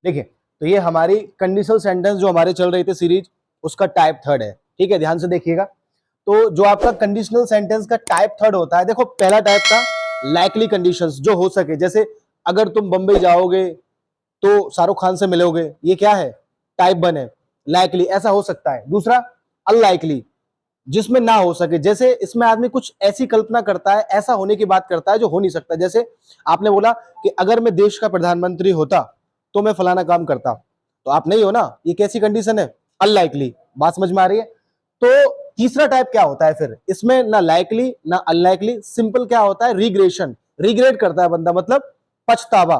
देखिए, तो ये हमारी कंडीशनल सेंटेंस जो हमारे चल रही थे सीरीज, उसका टाइप थर्ड है। ठीक है, ध्यान से देखिएगा। तो जो आपका कंडीशनल सेंटेंस का टाइप थर्ड होता है, देखो पहला टाइप था लाइकली कंडीशंस, जो हो सके, जैसे अगर तुम बंबई जाओगे तो शाहरुख खान से मिलोगे, ये क्या है, टाइप वन है, लाइकली, ऐसा हो सकता है। दूसरा अनलाइकली, जिसमें ना हो सके, जैसे इसमें आदमी कुछ ऐसी कल्पना करता है, ऐसा होने की बात करता है जो हो नहीं सकता। जैसे आपने बोला कि अगर मैं देश का प्रधानमंत्री होता तो मैं फलाना काम करता, तो आप नहीं हो ना, ये कैसी कंडीशन है, अनलाइकली। बात समझ में आ रही है। तो तीसरा टाइप क्या होता है फिर, इसमें ना लाइकली ना अनलाइकली, सिंपल क्या होता है, रिग्रेशन, रिग्रेट करता है बंदा, मतलब पछतावा।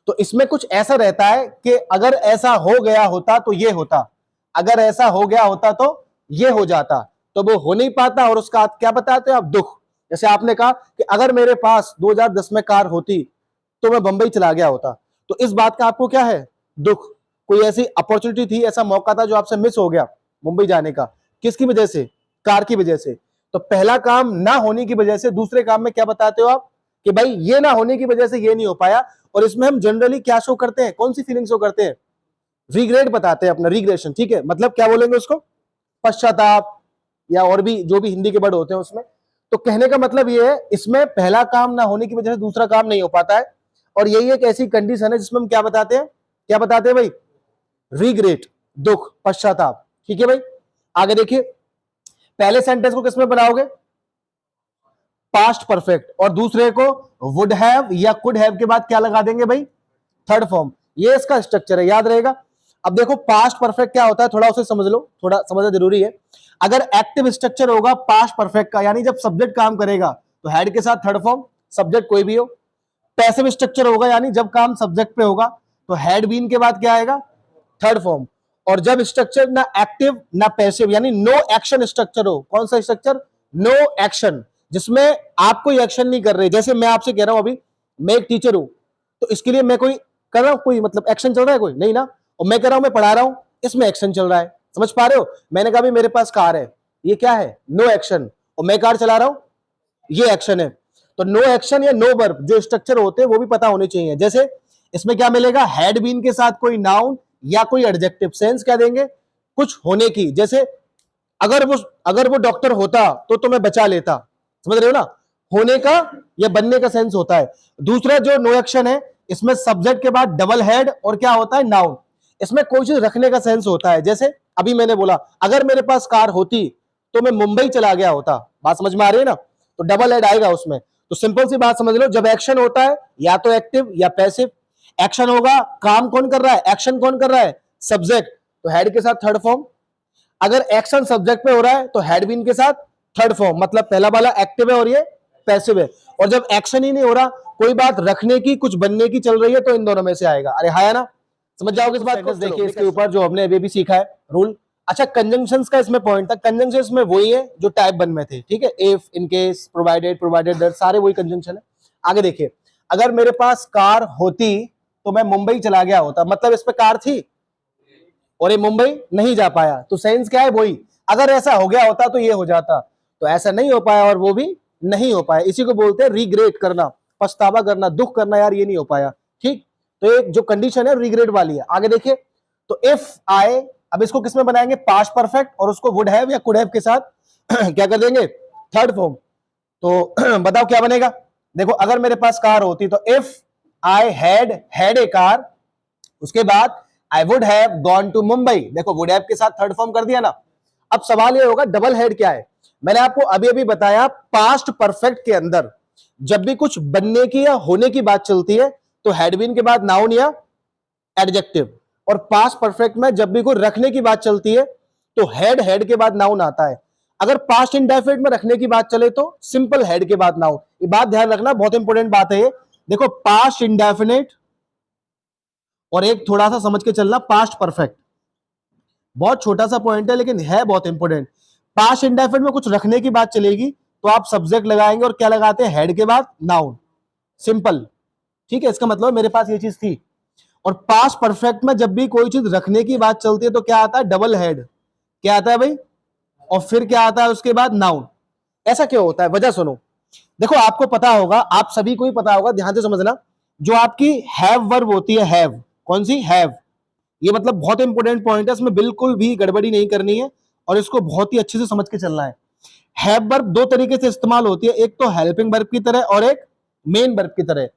तो इसमें कुछ ऐसा रहता है कि अगर ऐसा हो गया होता तो ये होता, अगर ऐसा हो गया होता तो ये हो जाता, तो वो हो नहीं पाता, और उसका क्या बताते हो आप, दुख। जैसे आपने कहा कि अगर मेरे पास 2010 में कार होती तो मैं बंबई चला गया होता, तो इस बात का आपको क्या है, दुख। कोई ऐसी अपॉर्चुनिटी थी, ऐसा मौका था जो आपसे मिस हो गया मुंबई जाने का, किसकी वजह से, कार की वजह से। तो पहला काम ना होने की वजह से, दूसरे काम में क्या बताते हो आप कि भाई ये ना होने की वजह से ये नहीं हो पाया। और इसमें हम जनरली क्या शो करते हैं, कौन सी फीलिंग शो करते हैं, रिग्रेट बताते हैं, अपना रिग्रेशन। ठीक है, मतलब क्या बोलेंगे उसको, पश्चाताप, या और भी जो भी हिंदी के वर्ड होते हैं उसमें। तो कहने का मतलब ये है, इसमें पहला काम ना होने की वजह से दूसरा काम नहीं हो पाता है, और यही एक ऐसी कंडीशन है जिसमें हम क्या बताते हैं, क्या बताते हैं भाई, रिग्रेट, दुख, पश्चाताप। ठीक है भाई, आगे देखिए, पहले सेंटेंस को किसमें बनाओगे, पास्ट परफेक्ट, और दूसरे को वुड हैव या कुड हैव के बाद क्या लगा देंगे भाई, थर्ड फॉर्म। ये इसका स्ट्रक्चर है, याद रहेगा। अब देखो पास्ट परफेक्ट क्या होता है, थोड़ा उसे समझ लो, थोड़ा समझना जरूरी है। अगर एक्टिव स्ट्रक्चर होगा पास्ट परफेक्ट का, यानी जब सब्जेक्ट काम करेगा तो हेड के साथ थर्ड फॉर्म, सब्जेक्ट कोई भी हो। पैसिव स्ट्रक्चर होगा, यानी जब काम सब्जेक्ट पे होगा तो हेड बीन के बाद क्या आएगा, थर्ड फॉर्म। और जब स्ट्रक्चर ना एक्टिव ना पैसिव, यानी नो एक्शन स्ट्रक्चर हो, कौन सा स्ट्रक्चर, नो एक्शन, जिसमें आप कोई एक्शन नहीं कर रहे। जैसे मैं आपसे कह रहा हूं अभी, मैं एक टीचर हूं, तो इसके लिए मैं कोई कर रहा हूं, कोई मतलब एक्शन चल रहा है कोई नहीं ना। और मैं कह रहा हूं मैं पढ़ा रहा हूं, इसमें एक्शन चल रहा है, समझ पा रहे हो। मैंने कहा भी मेरे पास कार है, ये क्या है, नो एक्शन, और मैं कार चला रहा हूं, ये एक्शन है। तो नो एक्शन या नो वर्ब जो स्ट्रक्चर होते हैं वो भी पता होने चाहिए। जैसे इसमें क्या मिलेगा, हैड बीन के साथ कोई नाउन या कोई एडजेक्टिव, सेंस क्या देंगे, कुछ होने की। जैसे अगर वो डॉक्टर होता तो मैं बचा लेता, समझ रहे हो ना, होने का या बनने का सेंस होता है। दूसरा जो नो एक्शन है, इसमें सब्जेक्ट के बाद डबल हेड और क्या होता है, नाउन, इसमें कोई चीज रखने का सेंस होता है। जैसे अभी मैंने बोला अगर मेरे पास कार होती तो मैं मुंबई चला गया होता, बात समझ में आ रही है ना, तो डबल हेड आएगा उसमें। तो सिंपल सी बात समझ लो, जब एक्शन होता है या तो एक्टिव या पैसिव, एक्शन होगा, काम कौन कर रहा है, एक्शन कौन कर रहा है, सब्जेक्ट, तो हेड के साथ थर्ड फॉर्म। अगर एक्शन सब्जेक्ट पे हो रहा है तो हेड बीन के साथ थर्ड फॉर्म, मतलब पहला वाला एक्टिव है और ये पैसिव है। और जब एक्शन ही नहीं हो रहा, कोई बात रखने की कुछ बनने की चल रही है, तो इन दोनों में से आएगा। अरे हाँ ना, समझ जाओगे इस बात को। देखिए इसके ऊपर जो हमने अभी भी सीखा है रूल। अच्छा, कंजंक्शंस का इसमें पॉइंट था, कंजंक्शंस में वही है जो टाइप 1 में थे। ठीक है, if, in case, provided, provided that, सारे वही कंजंक्शन है। आगे देखिए, अगर मेरे पास कार होती तो मैं मुंबई चला गया होता, मतलब इस पे कार थी और ये मुंबई नहीं जा पाया, तो सेंस क्या है, वही। अगर ऐसा हो गया होता तो ये हो जाता, तो ऐसा नहीं हो पाया और वो भी नहीं हो पाया। इसी को बोलते हैं रिग्रेट करना, पछतावा करना, दुख करना, यार ये नहीं हो पाया। ठीक, तो एक जो कंडीशन है रिग्रेट वाली है। आगे देखिए, तो इफ आई, अब इसको किसमें बनाएंगे, पास्ट परफेक्ट, और उसको वुड हैव या कुड हैव के साथ क्या कर देंगे, थर्ड फॉर्म। तो बताओ क्या बनेगा। देखो अगर मेरे पास कार होती तो if I had a car, उसके बाद I would have gone to Mumbai, देखो वुड हैव के साथ थर्ड फॉर्म कर दिया ना। अब सवाल ये होगा डबल हेड क्या है। मैंने आपको अभी अभी बताया, पास्ट परफेक्ट के अंदर जब भी कुछ बनने की या होने की बात चलती है तो हैड बीन के बाद नाउन या एडजेक्टिव, और पास्ट परफेक्ट में जब भी कोई रखने की बात चलती है तो हेड के बाद नाउन आता है। अगर पास्ट इंडेफिनिट में रखने की बात चले तो सिंपल हेड के बाद नाउन। ये बात ध्यान रखना, बहुत इंपॉर्टेंट बात है ये। देखो पास्ट इंडेफिनिट और एक थोड़ा सा समझ के चलना पास्ट परफेक्ट, बहुत छोटा सा पॉइंट है लेकिन है बहुत इंपॉर्टेंट। पास्ट इंडेफिनिट में कुछ रखने की बात चलेगी तो आप सब्जेक्ट लगाएंगे और क्या लगाते हैं, हेड के बाद नाउन, सिंपल। ठीक है, इसका मतलब मेरे पास ये चीज थी। और पास्ट परफेक्ट में जब भी कोई चीज रखने की बात चलती है तो क्या आता है, डबल हेड, क्या आता है भाई, और फिर क्या आता है उसके बाद नाउन। ऐसा क्यों होता है, वजह सुनो। देखो आपको पता होगा, आप सभी को ही पता होगा, ध्यान से समझना, जो आपकी हैव वर्ब होती है, हैव कौन सी? हैव। ये मतलब बहुत इंपॉर्टेंट पॉइंट है, इसमें बिल्कुल भी गड़बड़ी नहीं करनी है और इसको बहुत ही अच्छे से समझ के चलना है। हैव वर्ब दो तरीके से इस्तेमाल होती है, एक तो हेल्पिंग वर्ब की तरह और एक मेन वर्ब की तरह।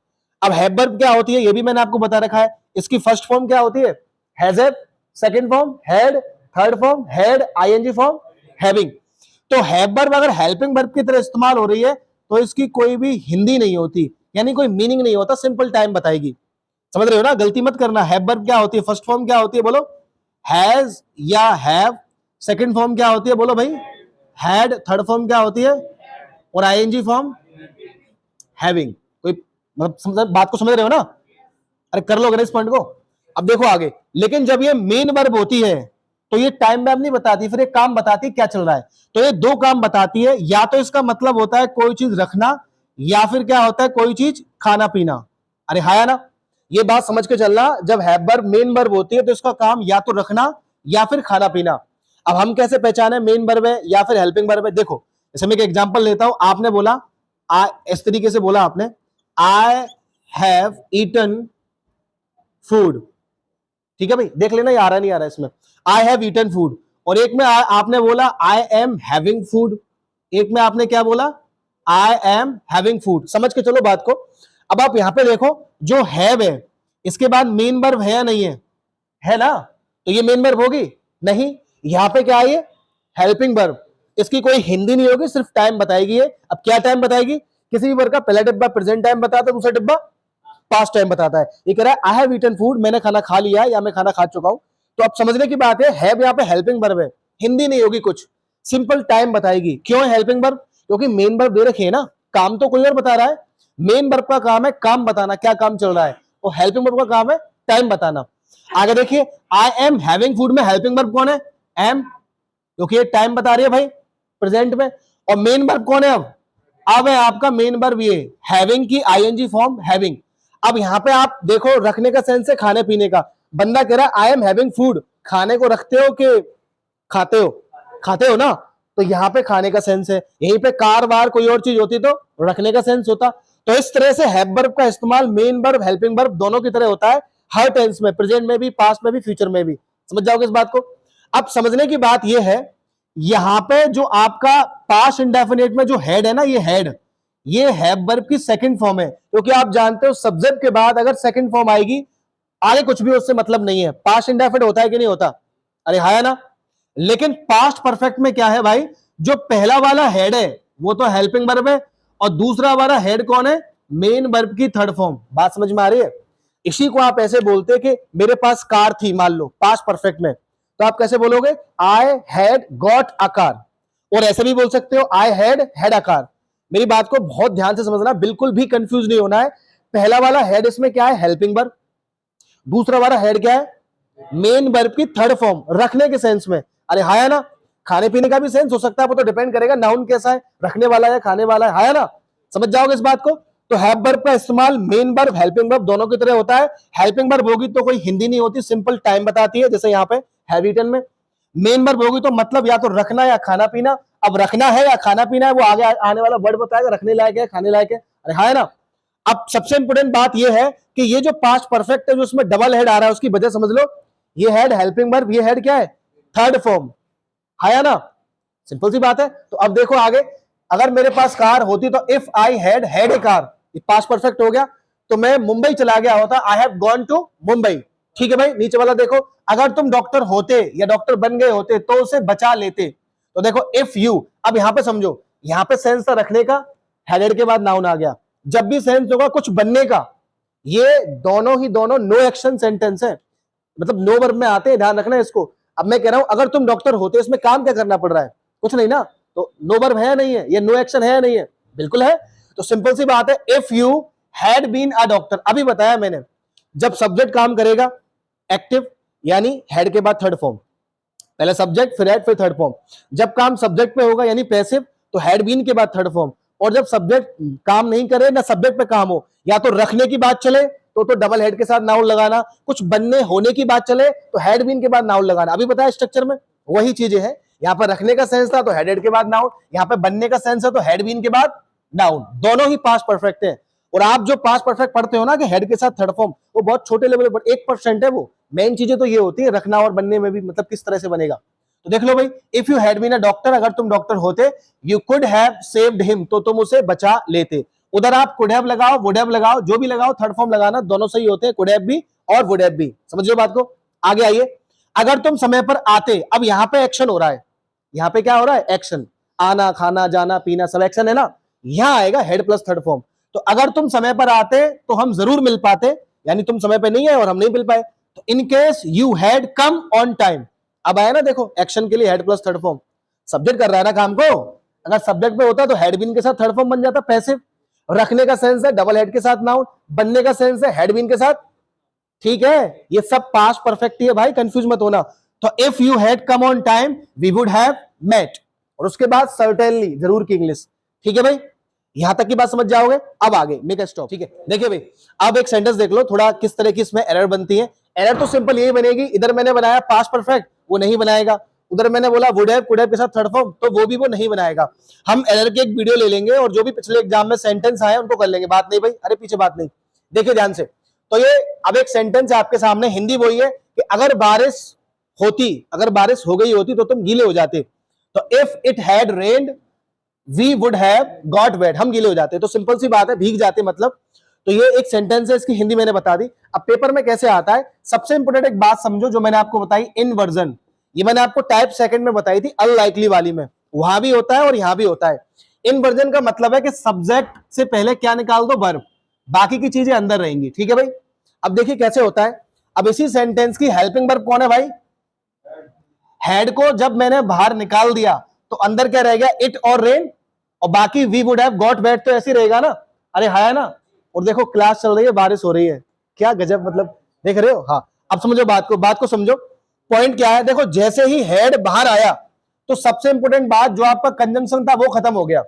अब हैव वर्ब क्या होती है ये भी मैंने आपको बता रखा है। इसकी फर्स्ट फॉर्म क्या होती है? Has have, second form had, third form had, ING form having. तो हैव वर्ब अगर हेल्पिंग वर्ब की तरह इस्तेमाल हो रही है तो इसकी कोई भी हिंदी नहीं होती, यानी कोई मीनिंग नहीं होता, सिंपल टाइम बताएगी। समझ रहे हो ना? गलती मत करना। हैव वर्ब क्या होती है? फर्स्ट फॉर्म क्या होती है बोलो? हैज या हैव। सेकंड फॉर्म क्या होती है बोलो भाई? हैड। थर्ड फॉर्म क्या होती है? और आईएनजी फॉर्म हैविंग। कोई मतलब बात को समझ रहे हो ना? अरे कर लो इस पॉइंट को। अब देखो आगे, लेकिन जब ये मेन वर्ब होती है तो ये टाइम मैप नहीं बताती, फिर एक काम बताती है क्या चल रहा है। तो ये दो काम बताती है, या तो इसका मतलब होता है कोई चीज रखना, या फिर क्या होता है कोई चीज खाना पीना। अरे हाया ना, ये बात समझ के चलना। जब हैव वर्ब मेन वर्ब होती है तो इसका काम या तो रखना या फिर खाना पीना। अब हम कैसे पहचाने मेन वर्ब है या फिर हेल्पिंग वर्ब है? देखो जैसे मैं एक एग्जांपल लेता हूं। आपने बोला इस तरीके से बोला आपने, आई हैव ईटन फूड। ठीक है भाई, देख लेना ये आ रहा नहीं आ रहा इसमें। I have eaten food. और एक में आपने बोला आई एम हैविंग फूड। एक में आपने क्या बोला? I am having food. समझ के चलो बात को। अब आप यहां पे देखो, जो हैव है इसके बाद मेन वर्ब है या नहीं है? है ना? तो ये मेन वर्ब होगी? नहीं। यहां पे क्या है? Helping verb. इसकी कोई हिंदी नहीं होगी, सिर्फ टाइम बताएगी ये। अब क्या टाइम बताएगी? किसी भी वर्ग का पहला डिब्बा प्रेजेंट टाइम बताता है, दूसरा डिब्बा पास्ट टाइम बताता है। ये कह रहा है आई हैव ईटन फूड, मैंने खाना खा लिया या मैं खाना खा चुका हूं। तो अब समझने की बात है, यहाँ पे हेल्पिंग वर्ब है, हिंदी नहीं होगी कुछ, सिंपल टाइम बताएगी। क्यों है हेल्पिंग वर्ब? क्योंकि मेन वर्ब दे रखी है ना, काम तो कोई और बता रहा है। मेन वर्ब का काम है काम बताना, क्या काम चल रहा है, और हेल्पिंग वर्ब का काम है टाइम बताना। आगे देखिए, आई एम हैविंग फूड में हेल्पिंग वर्ब कौन है? एम, क्योंकि ये टाइम बता रही है भाई प्रेजेंट में। और मेन वर्ब कौन है? अब है आपका मेन वर्ब ये हैविंग की आईएनजी फॉर्म हैविंग। अब यहां पे आप देखो, रखने का सेंस है खाने पीने का। बंदा कह रहा है आई एम हैविंग फूड, खाने को रखते हो कि खाते हो? खाते हो ना, तो यहां पे खाने का सेंस है। यहीं पे कार वार कोई और चीज होती तो रखने का सेंस होता। तो इस तरह से हैव वर्ब का इस्तेमाल मेन वर्ब हेल्पिंग वर्ब दोनों की तरह होता है, हर टेंस में, प्रेजेंट में भी, पास्ट में भी, फ्यूचर में भी। समझ जाओगे इस बात को? अब समझने की बात यह है, यहां पे जो आपका पास्ट इंडेफिनिट में जो हेड है ना, ये हेड, ये हैव वर्ब की सेकंड फॉर्म है। क्योंकि आप जानते हो सब्जेक्ट के बाद अगर सेकंड फॉर्म आएगी, आगे कुछ भी उससे मतलब नहीं है। पास्ट इंडेफिनिट होता है कि नहीं होता? अरे हाँ है ना? लेकिन पास्ट परफेक्ट में क्या है भाई? जो पहला वाला हेड है वो तो हेल्पिंग वर्ब है, और दूसरा वाला हेड कौन है? मेन वर्ब की थर्ड फॉर्म। बात समझ में आ रही है? इसी को आप ऐसे बोलते हैं कि मेरे पास कार थी, मान लो पास्ट परफेक्ट में, तो आप कैसे बोलोगे? I had got a car. और ऐसे भी बोल सकते हो आई हैड अ कार। मेरी बात को बहुत ध्यान से समझना, बिल्कुल भी कंफ्यूज नहीं होना है। पहला वाला हेड इसमें क्या है? Helping verb. दूसरा वाला हेड क्या है? मेन वर्ब की थर्ड फॉर्म, रखने के सेंस में। अरे हाँ है ना? खाने पीने का भी सेंस हो सकता है, वो तो डिपेंड करेगा नाउन कैसा है, रखने वाला है खाने वाला है। हाँ है ना? समझ जाओगे इस बात को? तो हैव वर्ब का इस्तेमाल मेन वर्ब हेल्पिंग वर्ब दोनों की तरह होता है। हेल्पिंग वर्ब होगी तो कोई हिंदी नहीं होती, सिंपल टाइम बताती है, जैसे यहाँ पे हैव ईटन में। मेन वर्ब होगी तो मतलब या तो रखना या खाना पीना। अब रखना है या खाना पीना है वो आगे आने वाला वर्ड बताएगा, रखने लायक है, खाने लायक है। अरे हाँ है ना? अब सबसे इंपोर्टेंट बात यह है कि ये जो पास्ट परफेक्ट है, जो उसमें डबल हेड आ रहा है, उसकी वजह समझ लो। ये हेड हेल्पिंग वर्ब, ये हेड क्या है? Third form. है ना? सिंपल सी बात है। तो अब देखो आगे, अगर मेरे पास कार होती तो if I had a car, ये पास्ट परफेक्ट हो गया, तो मैं मुंबई चला गया होता, I have gone to Mumbai. ठीक है भाई, नीचे वाला देखो, अगर तुम डॉक्टर होते या डॉक्टर बन गए होते तो उसे बचा लेते। तो देखो इफ यू, अब यहां पे समझो, यहां पे सेंस था रखने का, हेडेड के बाद नाउन आ गया। जब भी सेंस होगा कुछ बनने का, ये दोनों ही दोनों नो एक्शन सेंटेंस है, मतलब नो वर्ब में आते हैं, ध्यान रखना है इसको। अब मैं कह रहा हूं अगर तुम डॉक्टर होते, इसमें काम क्या करना पड़ रहा है? कुछ नहीं ना, तो नो वर्ब है या नहीं है? ये नो एक्शन है या नहीं है? बिल्कुल है। तो सिंपल सी बात है, if you had been a doctor, अभी बताया मैंने, जब सब्जेक्ट काम करेगा एक्टिव, यानी हेड के बाद थर्ड फॉर्म, पहले सब्जेक्ट फिर हेड फिर थर्ड फॉर्म। जब काम सब्जेक्ट पे होगा यानी पैसिव, तो हैड बीन के बाद थर्ड फॉर्म। और जब सब्जेक्ट काम नहीं करे ना सब्जेक्ट पे काम हो, या तो रखने की बात चले तो डबल हेड के साथ नाउन लगाना, कुछ बनने होने की बात चले तो हैड बीन के बाद नाउन लगाना। अभी बताया स्ट्रक्चर में वही चीजें हैं। यहाँ पर रखने का सेंस था तो हेडेड के बाद नाउन, यहाँ पे बनने का सेंस है तो हैड बीन के बाद नाउन। दोनों ही पास्ट परफेक्ट है। और आप जो पास्ट परफेक्ट पढ़ते हो ना कि हेड के साथ थर्ड फॉर्म, वो बहुत छोटे लेवल पर 1% है। वो मेन चीजें तो ये होती है रखना और बनने में भी, मतलब किस तरह से बनेगा। तो देख लो भाई, if you had been a doctor, अगर तुम डॉक्टर होते, you could have saved him, तो तुम उसे बचा लेते। उधर आप कुड हैव लगाओ, वुड हैव लगाओ, जो भी लगाओ, थर्ड फॉर्म लगाना, दोनों सही होते हैं, कुड हैव भी और वुड हैव भी। समझो बात को, आगे आइए। अगर तुम समय पर आते, अब यहां पे एक्शन हो रहा है, यहां पे क्या हो रहा है, एक्शन, आना, खाना, जाना, पीना, सब एक्शन है ना। यहां आएगा हेड प्लस थर्ड फॉर्म। तो अगर तुम समय पर आते तो हम जरूर मिल पाते, यानी तुम समय पर नहीं आए और हम नहीं मिल पाए। तो in case you had come on time, अब आया ना, देखो एक्शन के लिए head plus third form, subject कर रहा है ना काम को। अगर सब्जेक्ट पे होता तो हैड बीन के साथ थर्ड फॉर्म बन जाता पैसिव। रखने का सेंस है डबल हेड के साथ नाउन, बनने का सेंस है हैड बीन के साथ। ठीक है, ये सब पास्ट परफेक्ट ही है भाई, कंफ्यूज मत होना। तो if you had come on time we would have met, और उसके बाद सर्टेनली, जरूर की इंग्लिश। ठीक है भाई, यहां तक की बात समझ जाओगे। अब आगे मेक अ स्टॉप। ठीक है, देखिए भाई, अब एक सेंटेंस देख लो थोड़ा किस तरह की इसमें एरर बनती है। एरर तो सिंपल यही बनेगी, इधर मैंने बनाया पास्ट परफेक्ट, वो नहीं बनाएगा। उधर मैंने बोला वुड हैव, कुड हैव के साथ थर्ड फॉर्म, तो वो भी वो नहीं बनाएगा। हम एरर के एक वीडियो ले लेंगे और जो भी पिछले एग्जाम में सेंटेंस आए उनको कर लेंगे। बात नहीं भाई, अरे पीछे बात नहीं, देखिए ध्यान से। तो ये अब एक सेंटेंस है आपके सामने, हिंदी वही है कि अगर बारिश होती, अगर बारिश हो गई होती तो तुम गीले हो जाते। तो if it had rained we would have got wet, हम गीले हो जाते। तो सिंपल सी बात है, भीग जाते मतलब। तो ये एक सेंटेंस है, इसकी हिंदी मैंने बता दी। अब पेपर में कैसे आता है, सबसे इंपोर्टेंट एक बात समझो जो मैंने आपको बताई, इनवर्जन। ये मैंने आपको टाइप सेकंड में बताई थी, अनलाइकली वाली में, वहां भी होता है और यहां भी होता है। इनवर्जन का मतलब है कि सब्जेक्ट से पहले क्या निकाल दो, वर्ब, बाकी की चीजें अंदर रहेंगी। ठीक है भाई, अब देखिए कैसे होता है। अब इसी सेंटेंस की हेल्पिंग वर्ब कौन है भाई, हेड को जब मैंने बाहर निकाल दिया तो अंदर क्या रह गया, इट और रेन, और बाकी we would have got wet तो ऐसे ही रहेगा ना। अरे हाँ है ना। और देखो क्लास चल रही है, बारिश हो रही है, क्या गजब, मतलब देख रहे हो। हाँ, अब समझो बात को समझो। पॉइंट क्या है, देखो जैसे ही हेड बाहर आया तो सबसे इंपोर्टेंट बात, जो आपका कंजंक्शन था वो खत्म हो गया।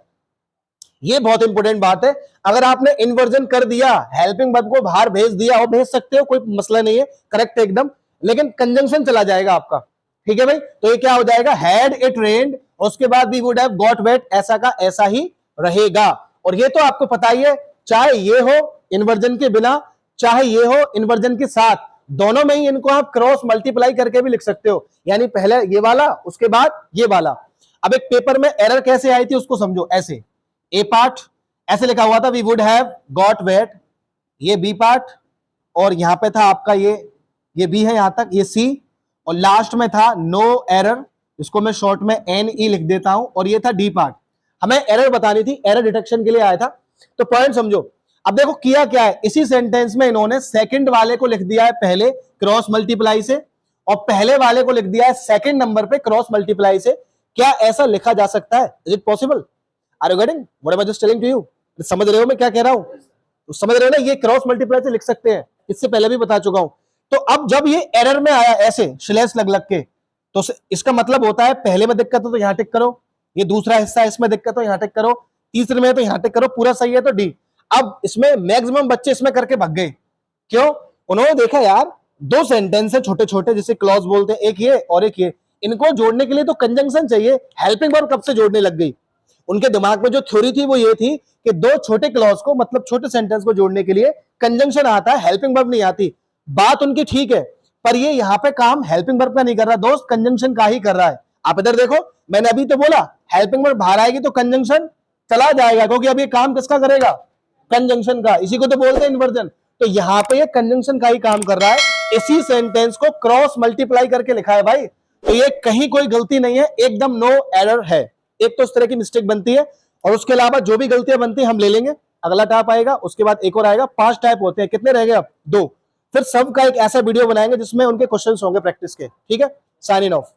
ये बहुत इंपोर्टेंट बात है। अगर आपने इन्वर्जन कर दिया, हेल्पिंग वर्ब को बाहर भेज दिया, और भेज सकते हो, कोई मसला नहीं है, करेक्ट है एकदम, लेकिन कंजंक्शन चला जाएगा आपका। ठीक है भाई, तो ये क्या हो जाएगा, हैड इट रेन्ड, उसके बाद we would have got wet, ऐसा का ऐसा ही रहेगा। और ये तो आपको पता ही है, चाहे ये हो इन्वर्जन के बिना, चाहे ये हो इन्वर्जन के साथ, दोनों में ही इनको आप क्रॉस मल्टीप्लाई करके भी लिख सकते हो, यानी पहले ये वाला उसके बाद ये वाला। अब एक पेपर में एरर कैसे आई थी उसको समझो, ऐसे ए पार्ट ऐसे लिखा हुआ था, we would have got wet, ये बी पार्ट, और यहां पे था आपका ये बी है यहां तक, ये सी, और लास्ट में था नो एरर, इसको मैं शॉर्ट में एन ई लिख देता हूं, और ये था डी पार्ट। हमें एरर बतानी थी, एरर डिटेक्शन के लिए आया था। तो पॉइंट समझो। अब देखो किया क्या है, इसी सेंटेंस में इन्होंने सेकंड वाले को लिख दिया है पहले क्रॉस मल्टीप्लाई से, और पहले वाले को लिख दिया है सेकंड नंबर पे क्रॉस मल्टीप्लाई से। क्या ऐसा लिखा जा सकता है, is it possible, are you getting what I am just telling to you. समझ रहे हो मैं क्या कह रहा हूं, तो समझ रहे हो ना, ये क्रॉस मल्टीप्लाई से लिख सकते हैं, इससे पहले भी बता चुका हूं। तो अब जब ये एरर में आया ऐसे स्लैश लग लग के, तो इसका मतलब होता है पहले में दिक्कत हो तो यहां टिक करो, ये दूसरा हिस्सा इसमें दिक्कत हो यहां टिक करो, तीसरे में तो यहां टिक करो, पूरा सही है तो डी। अब इसमें मैक्सिमम बच्चे इसमें करके भाग गए, क्यों, उन्होंने देखा यार दो सेंटेंस है छोटे छोटे, जिसे क्लॉज बोलते हैं, एक ये और एक ये, इनको जोड़ने के लिए तो कंजंक्शन चाहिए, हेल्पिंग वर्ब कब से जोड़ने लग गई। उनके दिमाग में जो थ्योरी थी वो ये थी कि दो छोटे क्लॉज को, मतलब छोटे सेंटेंस को जोड़ने के लिए कंजंक्शन आता है, हेल्पिंग वर्ब नहीं आती। बात उनकी ठीक है, पर ये यहां पे काम हेल्पिंग वर्ब का नहीं कर रहा दोस्त, कंजंक्शन का ही कर रहा है। आप इधर देखो, मैंने अभी तो बोला हेल्पिंग वर्ब बाहर आएगी तो कंजंक्शन चला जाएगा, क्योंकि अब ये काम किसका करेगा, कंजंक्शन का, इसी को तो बोलते हैं इन्वर्जन। तो यहां पे ये कंजंक्शन का ही काम कर रहा है, इसी सेंटेंस को क्रॉस मल्टीप्लाई करके लिखा है भाई। तो ये कहीं कोई गलती नहीं है, एकदम नो एरर है। एक तो इस तरह की मिस्टेक बनती है, और उसके अलावा जो भी गलतियां बनती है हम ले लेंगे, अगला टाइप आएगा, उसके बाद एक और आएगा, 5 टाइप होते हैं, कितने रह गए अब 2। फिर सबका एक ऐसा वीडियो बनाएंगे जिसमें उनके क्वेश्चंस होंगे प्रैक्टिस के। ठीक है, साइन इन ऑफ।